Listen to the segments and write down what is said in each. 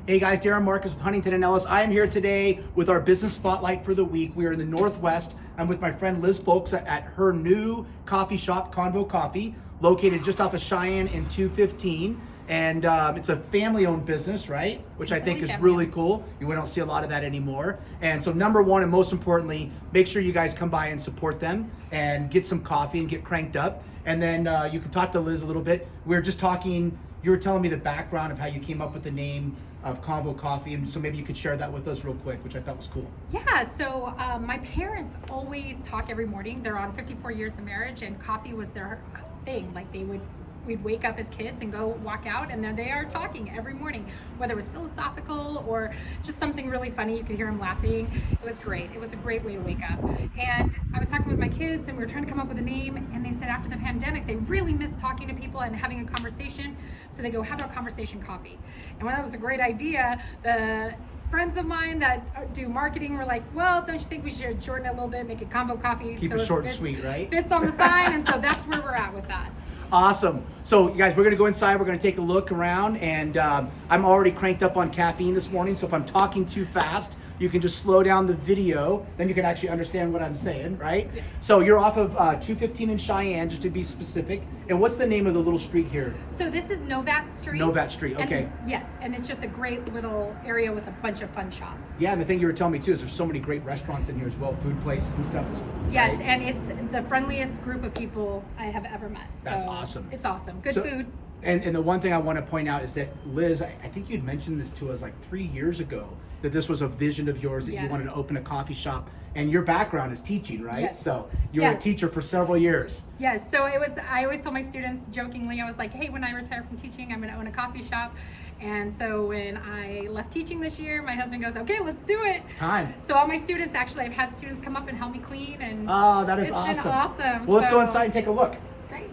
Hey guys, Darin Marques with Huntington and Ellis. I am here today with our business spotlight for the week. We are in the Northwest. I'm with my friend Liz Folks at her new coffee shop, Convo Coffee, located just off of Cheyenne and 215. And it's a family-owned business, right? Which I think is really cool. We don't see a lot of that anymore. And so number one, and most importantly, make sure you guys come by and support them and get some coffee and get cranked up. And then you can talk to Liz a little bit. We were just talking, you were telling me the background of how you came up with the name of Convo Coffee, and so maybe you could share that with us real quick, which I thought was cool. Yeah, so my parents always talk every morning. They're on 54 years of marriage, and coffee was their thing. Like we'd wake up as kids and go walk out, and there they are talking every morning, whether it was philosophical or just something really funny. You could hear them laughing. It was great. It was a great way to wake up. And I was talking with my kids, and we were trying to come up with a name, and they said after the pandemic, they really missed talking to people and having a conversation. So they go, how about Conversation Coffee? And when that was a great idea, the friends of mine that do marketing were like, well, don't you think we should shorten it a little bit, make it Convo Coffee? Keep it short and sweet, right? Fits on the sign, and so that's where we're at with that. Awesome. So you guys, we're gonna go inside, we're gonna take a look around, and I'm already cranked up on caffeine this morning, so if I'm talking too fast, you can just slow down the video, then you can actually understand what I'm saying, right? Yeah. So you're off of 215 in Cheyenne, just to be specific. And what's the name of the little street here? So this is Novat Street. Novat Street, okay. And, yes, and it's just a great little area with a bunch of fun shops. Yeah, and the thing you were telling me too is there's so many great restaurants in here as well, food places and stuff as well. Yes, right? and it's the friendliest group of people I have ever met. So that's awesome. It's awesome. Good food. And the one thing I want to point out is that Liz, I think you'd mentioned this to us like 3 years ago, that this was a vision of yours, that you wanted to open a coffee shop, and your background is teaching, right? Yes. So you were a teacher for several years. Yes, so I always told my students jokingly, I was like, hey, when I retire from teaching, I'm going to own a coffee shop. And so when I left teaching this year, my husband goes, okay, let's do it. It's time. So all my students, actually, I've had students come up and help me clean. And oh, that is it's awesome. been awesome. Well, let's go inside and take a look. Great.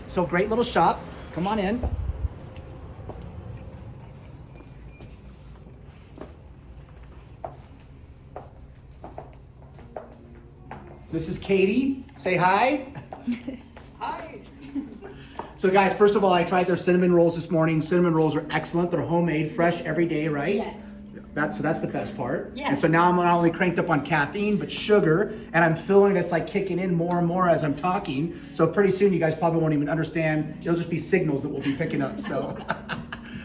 So great little shop. Come on in. This is Katie. Say hi. Hi. So guys, first of all, I tried their cinnamon rolls this morning. Cinnamon rolls are excellent. They're homemade, fresh every day, right? Yes. That's the best part. Yes. And so now I'm not only cranked up on caffeine, but sugar, and I'm feeling it's like kicking in more and more as I'm talking. So pretty soon you guys probably won't even understand. It'll just be signals that we'll be picking up, so.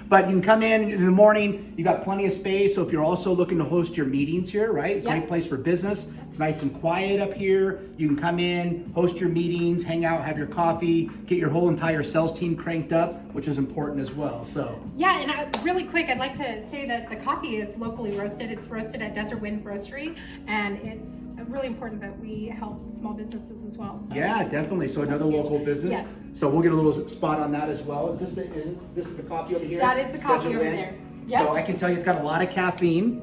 But you can come in the morning, you got plenty of space. So if you're also looking to host your meetings here, right? Yep. Great place for business. It's nice and quiet up here. You can come in, host your meetings, hang out, have your coffee, get your whole entire sales team cranked up, which is important as well, so. Yeah, and really quick, I'd like to say that the coffee is locally roasted. It's roasted at Desert Wind Roastery, and it's really important that we help small businesses as well. So. Yeah, definitely. So another local business. Yes. So we'll get a little spot on that as well. Is this the coffee over here? That is the coffee Desert over Wind? there. Yep. So I can tell you it's got a lot of caffeine.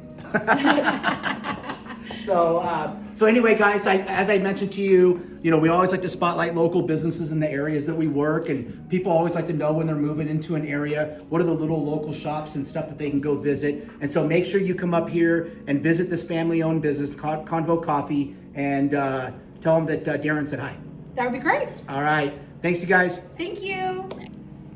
So anyway, guys, as I mentioned to you, we always like to spotlight local businesses in the areas that we work, and people always like to know when they're moving into an area, what are the little local shops and stuff that they can go visit. And so make sure you come up here and visit this family-owned business, Convo Coffee, and tell them that Darin said hi. That would be great. All right. Thanks, you guys. Thank you.